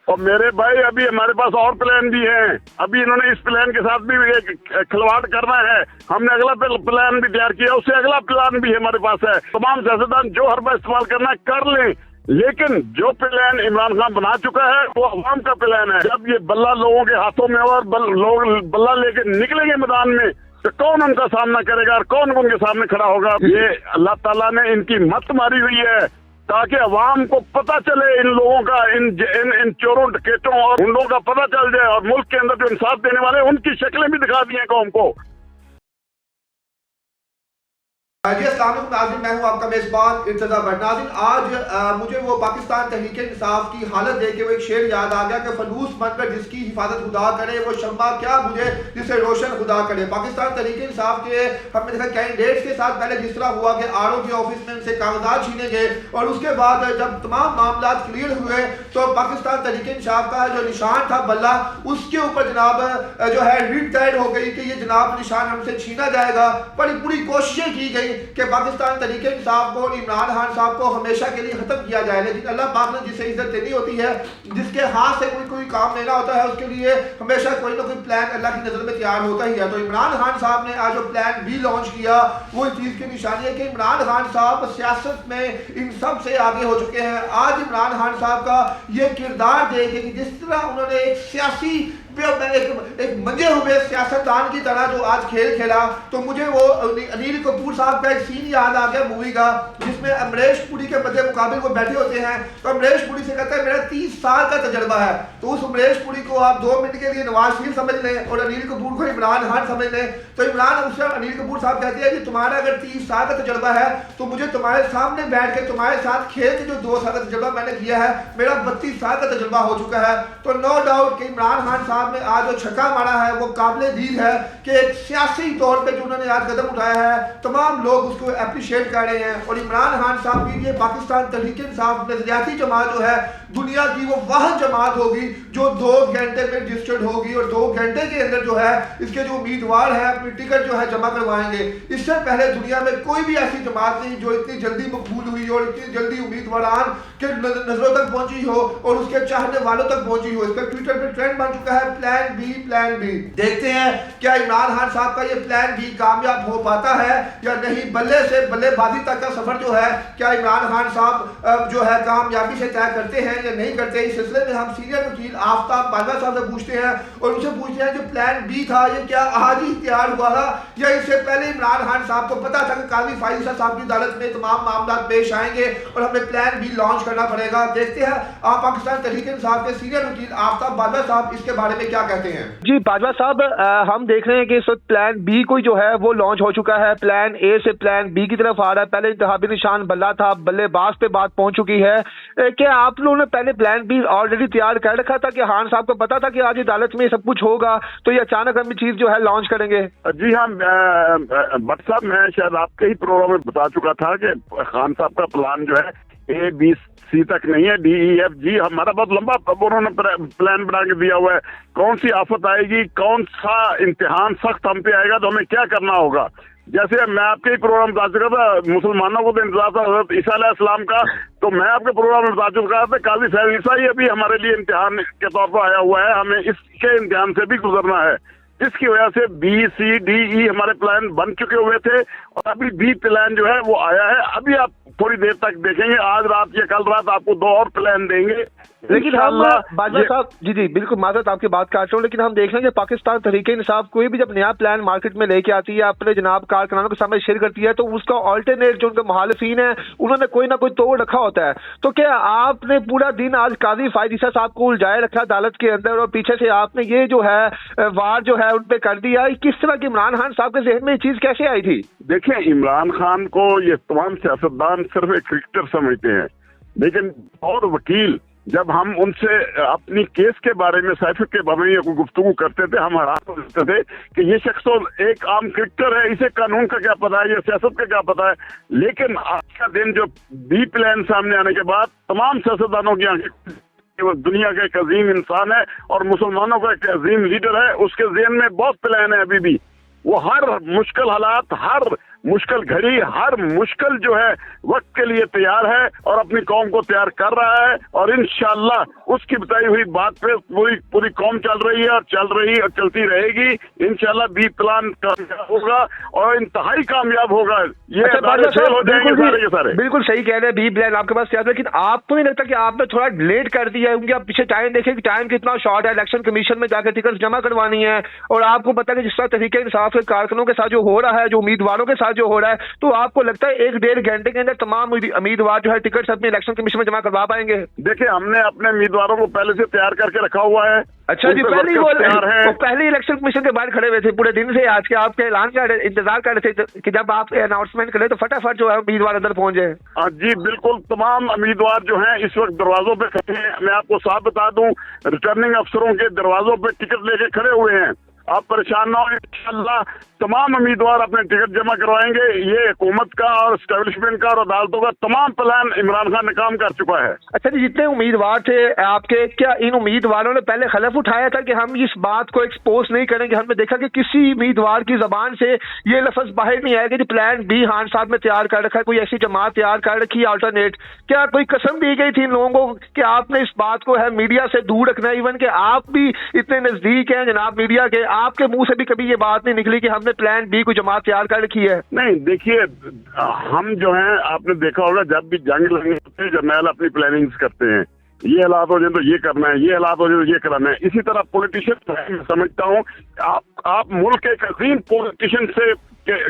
اور میرے بھائی ابھی ہمارے پاس اور پلان بھی ہیں. ابھی انہوں نے اس پلان کے ساتھ بھی ایک کھلواڑ کرنا ہے. ہم نے اگلا پلان بھی تیار کیا, اس سے اگلا پلان بھی ہمارے پاس ہے. تمام سیاستدان جو حربہ استعمال کرنا ہے کر لیں, لیکن جو پلان عمران خان بنا چکا ہے وہ عوام کا پلان ہے. جب یہ بلہ لوگوں کے ہاتھوں میں اور لوگ بلہ لے کے نکلیں گے میدان میں تو کون ان کا سامنا کرے گا اور کون ان کے سامنے کھڑا ہوگا؟ یہ اللہ تعالیٰ نے ان کی مت ماری ہوئی ہے تاکہ عوام کو پتہ چلے, ان لوگوں کا, ان چوروں ڈکیٹوں اور گنڈوں کا پتہ چل جائے, اور ملک کے اندر جو انصاف دینے والے ہیں ان کی شکلیں بھی دکھا دی ہیں قوم کو. جی السلام علیکم ناظرین, میں ہوں آپ کا میزبان ارتضیٰ بٹ. ناظرین آج مجھے وہ پاکستان تحریک انصاف کی حالت دیکھ کے وہ ایک شعر یاد آ گیا کہ فلوس بن کر جس کی حفاظت خدا کرے وہ شمع کیا مجھے جسے روشن خدا کرے. پاکستان تحریک انصاف کے ہم نے دیکھا کینڈیڈیٹس کے ساتھ پہلے جس طرح ہوا کہ آر او کے آفس میں ان سے کاغذات چھینے گئے, اور اس کے بعد جب تمام معاملات کلیئر ہوئے تو پاکستان تحریک انصاف کا جو نشان تھا بلہ, اس کے اوپر جناب جو ہے ریڈ ٹائڈ ہو گئی کہ یہ جناب نشان ہم سے چھینا جائے گا. بڑی پوری کوششیں کی گئی کہ پاکستان تحریک انصاف کو, عمران خان صاحب کو ہمیشہ کے لیے ختم کیا جائے, لیکن اللہ پاک نے جسے عزت دینی ہوتی ہے, جس کے ہاتھ سے کوئی کام لینا ہوتا ہے, اس کے لیے ہمیشہ کوئی نہ کوئی پلان اللہ کی نظر میں تیار ہوتا ہی ہے. تو عمران خان صاحب نے آج جو پلان بھی لانچ کیا وہ اس چیز کی نشانی ہے کہ عمران خان صاحب سیاست میں ان سب سے آگے ہو چکے ہیں. آج عمران خان صاحب کا یہ کردار دیکھیں کہ جس طرح انہوں نے ایک سیاسی ایک منجے ہوئے سیاستدان کی طرح جو آج کھیل کھیلا, تو مجھے وہ انیل کپور صاحب کا ایک سین یاد آ گیا مووی کا, جس میں امریش پوری کے مدِ مقابل وہ بیٹھے ہوتے ہیں تو امریش پوری سے کہتا ہے میرا 30 سال کا تجربہ ہے. تو اس امریش پوری کو آپ 2 منٹ کے لیے نواز شریف سمجھ لیں اور انیل کپور کو عمران خان سمجھ لیں, تو انیل کپور صاحب کہتے ہیں کہ تمہارا اگر 30 سال کا تجربہ ہے تو مجھے تمہارے سامنے بیٹھ کے تمہارے ساتھ کھیل کے جو 2 سال کا تجربہ میں نے کیا ہے, میرا 32 سال کا تجربہ ہو چکا ہے. تو نو ڈاؤٹ کہ عمران خان صاحب نے آج جو چھکا مارا ہے وہ قابل دید ہے کہ ایک سیاسی طور پہ جو انہوں نے آج قدم اٹھایا ہے تمام لوگ اس کو اپریشیٹ کر رہے ہیں. اور عمران خان صاحب کی یہ پاکستان تحریک انصاف نظریاتی جماعت جو ہے دنیا کی وہ واحد جماعت ہوگی جو 2 گھنٹے میں رجسٹرڈ ہوگی, اور 2 گھنٹے کے اندر جو ہے اس کے جو امیدوار ہیں اپنی ٹکٹ جو ہے جمع کروائیں گے. اس سے پہلے دنیا میں کوئی بھی ایسی جماعت نہیں جو اتنی جلدی مقبول ہوئی اور اتنی جلدی امیدواران کے نظروں تک پہنچی ہو اور اس کے چاہنے والوں تک پہنچی ہو. اس کا ٹویٹر پہ ٹرینڈ بن چکا ہے پلان بی. دیکھتے ہیں کیا عمران خان صاحب کا یہ پلان بی کامیاب ہو پاتا ہے یا نہیں. بلے سے بلے بازی تک کا سفر جو ہے کیا عمران خان صاحب جو ہے کامیابی سے طے کرتے ہیں یا نہیں کرتے. اس سلسلے میں ہم سینئر وکیل آفتاب باجوہ صاحب سے پوچھتے ہیں اور ان سے پوچھتے ہیں جو پلان بی تھا یہ کیا آج ہی تیار ہوا تھا یا اس سے پہلے عمران خان صاحب کو پتا تھا کہ قاضی فائز صاحب کی عدالت میں تمام معاملات پیش آئیں گے اور ہمیں پلان بی لانچ کرنا پڑے گا. دیکھتے ہیں آپ پاکستان تحریک انصاف کے سینئر وکیل آفتاب باجوہ صاحب اس کے بارے میں کیا کہتے ہیں. جی باجوہ صاحب, ہم دیکھ رہے ہیں کہ اس وقت پلان بی کوئی جو ہے وہ لانچ ہو چکا ہے, پلان اے سے پلان بی کی طرف آ رہا ہے. پہلے انتخابی نشان بلہ تھا, بلے باز پہ بات پہنچ چکی ہے. کیا آپ لوگوں نے پہلے پلان بی آلریڈی تیار کر رکھا تھا کہ خان صاحب کو پتا تھا کہ آج عدالت میں سب کچھ ہوگا تو یہ اچانک ہم یہ چیز جو ہے لانچ کریں گے؟ جی ہاں بٹ صاحب, میں شاید آپ کے ہی پروگرام میں بتا چکا تھا کہ خان صاحب کا پلان جو ہے ABC تک نہیں ہے, DEFG ہمارا بہت لمبا انہوں نے پلان بنا کے دیا ہوا ہے. کون سی آفت آئے گی, کون سا امتحان سخت ہم پہ آئے گا تو ہمیں کیا کرنا ہوگا. جیسے میں آپ کے ہی پروگرام بتا چکا تھا مسلمانوں کو تو انتظار تھا حضرت عیسیٰ علیہ السلام کا, تو میں آپ کے پروگرام میں بتا چکا تھا قاضی فیض عیسیٰ ہی ابھی ہمارے لیے امتحان کے طور پر آیا ہوا ہے, ہمیں اس کے امتحان سے بھی گزرنا ہے. جس کی وجہ سے BCDE ہمارے پلان بن چکے ہوئے تھے اور ابھی B پلان جو ہے وہ آیا ہے. ابھی آپ تھوڑی دیر تک دیکھیں گے, آج رات یا کل رات آپ کو 2 اور پلان دیں گے. لیکن ہم باجوہ صاحب جی بالکل معذرت آپ کی بات کاٹ رہا ہوں, لیکن ہم دیکھ رہے ہیں کہ پاکستان تحریک انصاف کوئی بھی جب نیا پلان مارکیٹ میں لے کے آتی ہے اپنے جناب کارکنانوں کے سامنے شیئر کرتی ہے تو اس کا آلٹرنیٹ جو ان کے مخالفین ہیں انہوں نے کوئی نہ کوئی توڑ رکھا ہوتا ہے. تو کیا آپ نے پورا دن آج قاضی فائز عیسیٰ صاحب کو الجھائے رکھا عدالت کے اندر اور پیچھے سے آپ نے یہ جو ہے وار جو ہے ان پہ کر دیا, کس طرح کی عمران خان صاحب کے ذہن میں یہ چیز کیسے آئی تھی؟ دیکھیں عمران خان کو یہ تمام سیاستدان صرف ایک کرکٹر سمجھتے ہیں, لیکن اور وکیل جب ہم ان سے اپنی کیس کے بارے میں سائفر کے بارے میں کوئی گفتگو کرتے تھے ہم حیران ہوتے تھے کہ یہ شخص تو ایک عام کرکٹر ہے, اسے قانون کا کیا پتا ہے, یہ سیاست کا کیا پتا ہے. لیکن آج کا دن جو بی پلان سامنے آنے کے بعد تمام سیاستدانوں کی آنکھیں وہ دنیا کا ایک عظیم انسان ہے اور مسلمانوں کا ایک عظیم لیڈر ہے, اس کے ذہن میں بہت پلان ہے ابھی بھی. وہ ہر مشکل حالات, ہر मुश्किल घड़ी हर मुश्किल जो है वक्त के लिए तैयार है और अपनी कौम को तैयार कर रहा है, और इंशाअल्लाह उसकी बताई हुई बात पे पूरी कौम चल रही है और चल रही है और चलती रहेगी। इंशाअल्लाह बी प्लान कामयाब होगा और इंतहाई कामयाब होगा। ये फेल हो जाएंगे सारे के सारे। बिल्कुल सही कह रहे हैं, बी प्लान आपके पास तैयार है, लेकिन आपको नहीं लगता कि आपने थोड़ा लेट कर दिया है? क्योंकि आप पीछे टाइम देखें कि टाइम कितना शॉर्ट है, इलेक्शन कमीशन में जाकर टिकट जमा करवानी है, और आपको पता है कि जिस तरह तहरीक इंसाफ के कारकुनों के साथ जो हो रहा है, जो उम्मीदवारों के साथ जो हो रहा है, तो आपको लगता है 1-1.5 घंटे के अंदर तमाम उम्मीदवार जो है टिकट अपने इलेक्शन कमीशन में जमा करवा पाएंगे? देखिए, हमने अपने उम्मीदवारों को पहले से तैयार करके रखा हुआ है। अच्छा जी, पहले इलेक्शन कमीशन के बाहर खड़े हुए थे पूरे दिन से, आज के आपके ऐलान का इंतजार कर रहे थे कि जब आप अनाउंसमेंट करें तो फटाफट जो है उम्मीदवार अंदर पहुंच जाए। जी बिल्कुल, तमाम उम्मीदवार जो हैं इस वक्त दरवाजों पे खड़े हैं। मैं आपको साफ बता दूं, रिटर्निंग अफसरों के दरवाजों पे टिकट लेके खड़े हुए हैं। आप परेशान ना हो, इंशाअल्लाह तमाम उम्मीदवार अपने टिकट जमा करवाएंगे। ये हुकूमत का और एस्टेब्लिशमेंट का और अदालतों का तमाम प्लान इमरान खान ने काम कर चुका है। अच्छा जी, जितने उम्मीदवार थे आपके, क्या इन उम्मीदवारों ने पहले खलफ उठाया था कि हम इस बात को एक्सपोज नहीं करेंगे? हमने देखा कि किसी उम्मीदवार की जबान से ये लफ्ज बाहर नहीं आया कि प्लान बी खान साहब ने तैयार कर रखा है, कोई ऐसी जमात तैयार कर रखी है अल्टरनेट? क्या कोई कसम दी गई थी इन लोगों को कि आपने इस बात को है मीडिया से दूर रखना है? इवन कि आप भी इतने नजदीक हैं जनाब मीडिया के, आपके मुंह से भी कभी ये बात नहीं निकली कि हमने प्लान बी को जमात तैयार कर रखी है? नहीं, देखिए, हम जो हैं आपने देखा होगा, जब भी जंग लगे होते हैं जर्नैल अपनी प्लानिंग करते हैं, ये हालात हो जाए तो ये करना है, ये हालात हो जाए तो ये करना है। इसी तरह पॉलिटिशियन मैं समझता हूँ आप मुल्क के एक अजीम पॉलिटिशियन से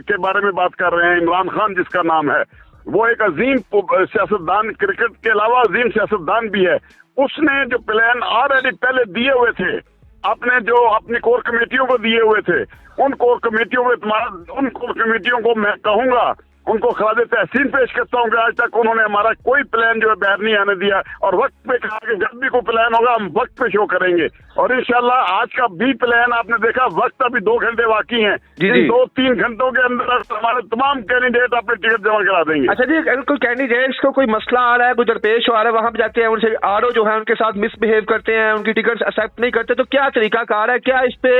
के बारे में बात कर रहे हैं। इमरान खान जिसका नाम है, वो एक अजीम सियासतदान, क्रिकेट के अलावा अजीम सियासतदान भी है। उसने जो प्लान ऑलरेडी पहले दिए हुए थे, आपने जो अपनी कोर कमेटियों को दिए हुए थे, उन कोर कमेटियों को मैं कहूंगा, उनको खराज तहसीन पेश करता हूँ कि आज तक उन्होंने हमारा कोई प्लान जो है बाहर नहीं आने दिया, और वक्त पे कहा कि जब भी कोई प्लान होगा हम वक्त पे शो करेंगे। और इंशाल्लाह आज का बी प्लान आपने देखा, वक्त अभी 2 घंटे बाकी हैं, इन 2-3 घंटों के अंदर हमारे तमाम कैंडिडेट अपने टिकट जमा करा देंगे। अच्छा जी, अगर कोई कैंडिडेट्स को कोई मसला आ रहा है, कोई दरपेश आ रहा है, वहां पे जाते हैं, उनसे आरओ जो है उनके साथ मिसबिहेव करते हैं, उनकी टिकट एक्सेप्ट नहीं करते, तो क्या तरीकाकार है? क्या इस पे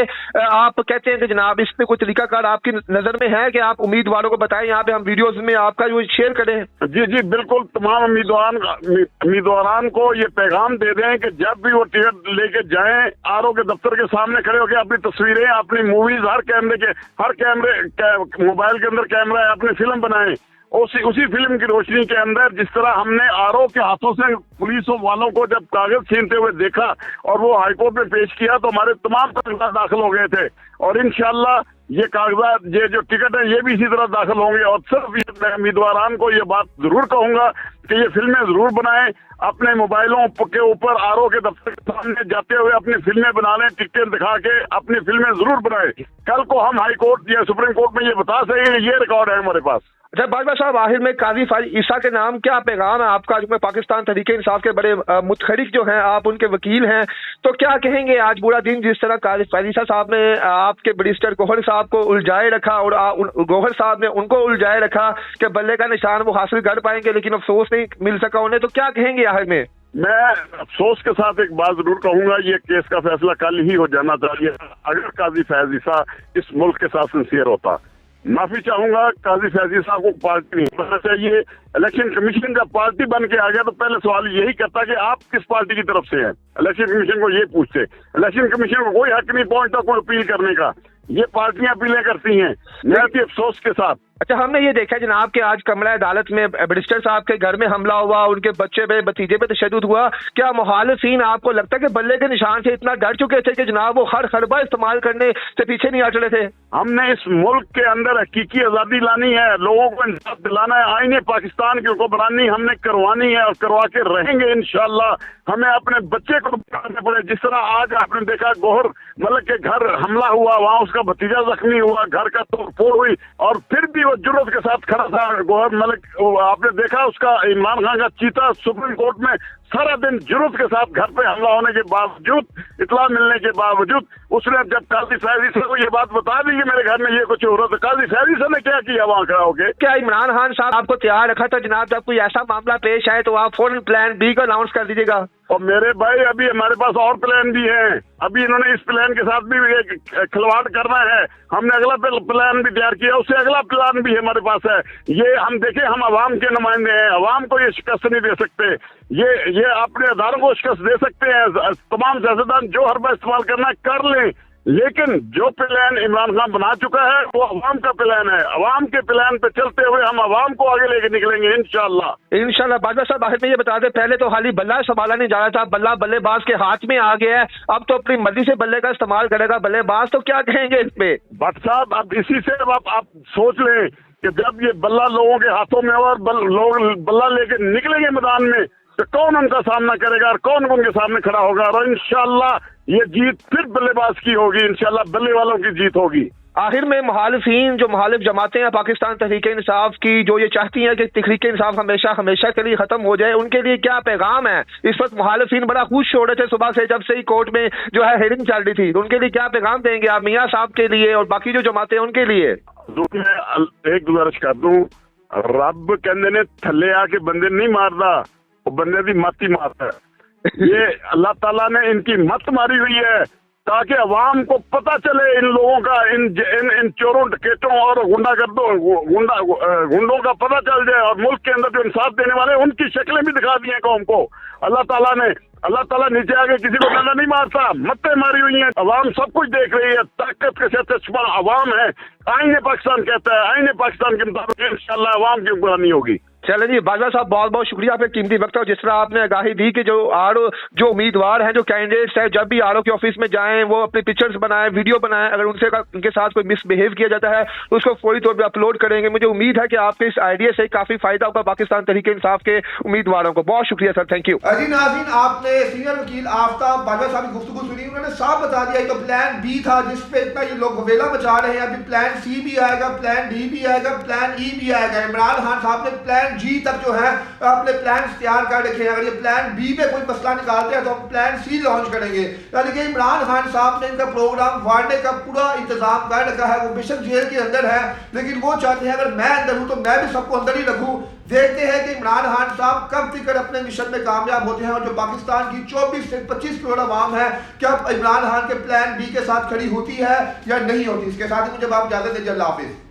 आप कहते हैं कि जनाब इस पे कोई तरीकाकार आपकी नजर में है कि आप उम्मीदवारों को बताएं, यहाँ पे हम वीडियोज में आपका जो शेयर करें? जी बिल्कुल, तमाम उम्मीदवारान को ये पैगाम दे दें कि जब भी वो टिकट लेके जाएं, आरओ के दफ्तर के सामने खड़े होकर अपनी तस्वीरें, अपनी मूवीज, हर मोबाइल के अंदर कैमरा है, अपनी फिल्म बनाएं। उसी फिल्म की रोशनी के अंदर, जिस तरह हमने आरओ के हाथों से पुलिस वालों को जब कागज छीनते हुए देखा और वो हाईकोर्ट में पेश किया, तो हमारे तमाम कागजात दाखिल हो गए थे, और इंशाअल्लाह ये कागजात, ये जो टिकट है, ये भी इसी तरह दाखिल होंगे। और सिर्फ उम्मीदवारान को ये बात जरूर कहूंगा कि ये फिल्में जरूर बनाएं, अपने मोबाइलों के ऊपर आरओ के दफ्तर के सामने जाते हुए अपनी फिल्में बना लें, टिकटें दिखा के अपनी फिल्में जरूर बनाएं। कल को हम हाई कोर्ट या सुप्रीम कोर्ट में ये बता सकेंगे, ये रिकॉर्ड है हमारे पास। अच्छा बाजवा साहब, आखिर में काजी फायज ईसा के नाम क्या पैगाम है आपका, जो पाकिस्तान तहरीक इंसाफ के बड़े मुतहरिक जो हैं, आप उनके वकील हैं, तो क्या कहेंगे आज पूरा दिन जिस तरह काजी फायज ईसा साहब ने आपके बैरिस्टर गौहर साहब को उलझाए रखा, और गौहर साहब ने उनको उलझाए रखा कि बल्ले का निशान वो हासिल कर पाएंगे, लेकिन अफसोस नहीं मिल सका उन्हें, तो क्या कहेंगे आखिर में? मैं अफसोस के साथ एक बात जरूर कहूंगा, ये केस का फैसला कल ही हो जाना चाहिए। अगर काजी फायज ईसा इस मुल्क के साथ सिंसियर होता, माफी चाहूंगा, काजी फैज ईसा को पार्टी नहीं बनना चाहिए। इलेक्शन कमीशन जब पार्टी बन के आ गया तो पहले सवाल यही करता कि आप किस पार्टी की तरफ से हैं। इलेक्शन कमीशन को ये पूछते, इलेक्शन कमीशन को कोई हक नहीं पहुंचता कोई अपील करने का, ये पार्टियां अपीलें करती हैं, नहायत अफसोस के साथ। अच्छा, हमने ये देखा जनाब कि आज कमरा अदालत में बैरिस्टर साहब के घर में हमला हुआ, उनके बच्चे पे, भतीजे पे तशद्दुद हुआ। क्या मुखालिफिन आपको लगता है कि बल्ले के निशान से इतना डर चुके थे कि जनाब वो हर हरबा इस्तेमाल करने से पीछे नहीं हट रहे थे? हमने इस मुल्क के अंदर हकीकी आजादी लानी है, लोगों को इंसाफ दिलाना है, आईने पाकिस्तान की हुक्मरानी हमने करवानी है और करवा के रहेंगे इंशाअल्लाह। हमें अपने बच्चे को करने पड़े, जिस तरह आज आपने देखा गौहर मलिक के घर हमला हुआ, वहाँ उसका भतीजा जख्मी हुआ, घर का तोड़फोड़ हुई, और फिर भी वो जुर्रत के साथ खड़ा था गौहर मलिक। आपने देखा उसका इमरान खान का चीता सुप्रीम कोर्ट में सारा दिन जुर्रत के साथ घर पे हमला होने के बावजूद, इतला मिलने के बावजूद, उसने जब काजी फैज ईसा को ये बात बता दी कि मेरे घर में ये कुछ हो रहा था, काजी फैज ईसा ने क्या किया वहाँ खड़ा होके? क्या इमरान खान साहब आपको तैयार रखा था जनाब, जब कोई ऐसा मामला पेश आए तो आप फौरन प्लान बी को अनाउंस कर दीजिएगा? और मेरे भाई अभी हमारे पास और प्लान भी हैं, अभी इन्होंने इस प्लान के साथ भी खिलवाड़ करना है, हमने अगला प्लान भी तैयार किया, उससे अगला प्लान भी हमारे पास है। ये हम देखें, हम अवाम के नुमाइंदे हैं, अवाम को ये शिकस्त नहीं दे सकते, ये अपने अदारों को शिकस्त दे सकते हैं। तमाम सियासतदान जो हरबा इस्तेमाल करना है कर लें, लेकिन जो प्लान इमरान खान बना चुका है वो अवाम का प्लान है। अवाम के प्लान पे चलते हुए हम अवाम को आगे लेके निकलेंगे इंशाल्लाह। बाजवा साहब आखिर में ये बता दें, पहले तो खाली बल्ला संभाला नहीं जा रहा था, बल्ला बल्लेबाज के हाथ में आ गया है, अब तो अपनी मर्जी से बल्ले का इस्तेमाल करेगा बल्लेबाज, तो क्या कहेंगे इस पे? भट्ट साहब, अब इसी से आप सोच लें कि जब ये बल्ला लोगों के हाथों में और लोग बल्ला लेके निकलेंगे मैदान में, तो कौन उनका सामना करेगा और कौन उनके सामने खड़ा होगा, और इंशाल्लाह ये जीत फिर बल्लेबाज की होगी, इंशाल्लाह बल्ले वालों की जीत होगी। आखिर में मुखालिफिन, जो मुखालिफ जमातें हैं पाकिस्तान तहरीक इंसाफ की, जो ये चाहती हैं कि तहरीक इंसाफ हमेशा के लिए खत्म हो जाए, उनके लिए क्या पैगाम है? इस वक्त मुखालिफिन बड़ा खुश हो रहे थे सुबह से, जब से ही कोर्ट में जो है हियरिंग चल रही थी, तो उनके लिए क्या पैगाम देंगे आप मियां साहब के लिए और बाकी जो जमातें उनके लिए? एक गुजारिश कर दूं, रब कहते ने थले आके बंदे नहीं मारदा, वो बंदे की मत ही मारता है। ये अल्लाह ताला ने इनकी मत मारी हुई है ताकि अवाम को पता चले इन लोगों का, इन चोरों डकैतों और गुंडों का पता चल जाए, और मुल्क के अंदर जो इंसाफ देने वाले हैं उनकी शक्लें भी दिखा दी हैं कौम को। अल्लाह ताला नीचे आके किसी को डंडा नहीं मारता, मत्ते मारी हुई हैं, अवाम सब कुछ देख रही है, ताकत के साथ चश्मा अवाम है। आईने पाकिस्तान कहता है, आईने पाकिस्तान के मुताबिक इंशाल्लाह अवाम की हुक्मरानी होगी। चले जी बाजवा साहब, बहुत बहुत शुक्रिया आपके कीमती वक्त, और जिस तरह आपने आगाही दी कि जो उम्मीदवार हैं, जो कैंडिडेट्स हैं, जब भी आरओ के ऑफिस में जाएं वो अपने पिक्चर्स बनाएं, वीडियो बनाएं, अगर उनके साथ कोई मिसबिहेव किया जाता है तो उसको फौरी तौर पर अपलोड करेंगे। मुझे उम्मीद है कि आपके इस आइडिया से काफी फायदा होगा पाकिस्तान तहरीक इंसाफ के उम्मीदवारों को। बहुत शुक्रिया सर, थैंक यू। जी नाज़रीन, आपने सीनियर वकील आफ्ताब बाजवा साहब की गुफ्तगू सुनी, उन्होंने साफ बता दिया तो प्लान बी था जिसपे इतना ये लोग हवेला मचा रहे हैं, अभी प्लान सी भी आएगा, प्लान डी भी आएगा, प्लान ई भी आएगा। इमरान खान साहब ने प्लान जी तक जो है अपने प्लान तैयार कर रखे हैं, अगर ये प्लान बी पे कोई मसला निकालते हैं तो हम प्लान सी लॉन्च करेंगे। यानी कि इमरान खान साहब ने इनका प्रोग्राम फाड़ने का पूरा इंतजाम कर रखा है। वो बेशक जेल के अंदर है, लेकिन वो चाहते हैं अगर मैं अंदर हूं तो मैं भी सबको अंदर ही रखूं। देखते हैं कि इमरान खान साहब कब तक अपने मिशन में कामयाब होते हैं, और जो पाकिस्तान की 24 से 25 करोड़ आवाम है, क्या इमरान खान के प्लान बी के साथ खड़ी होती है या नहीं होती। इसके साथ ही मुझे आप इजाजत दीजिए, अल्लाह हाफिज।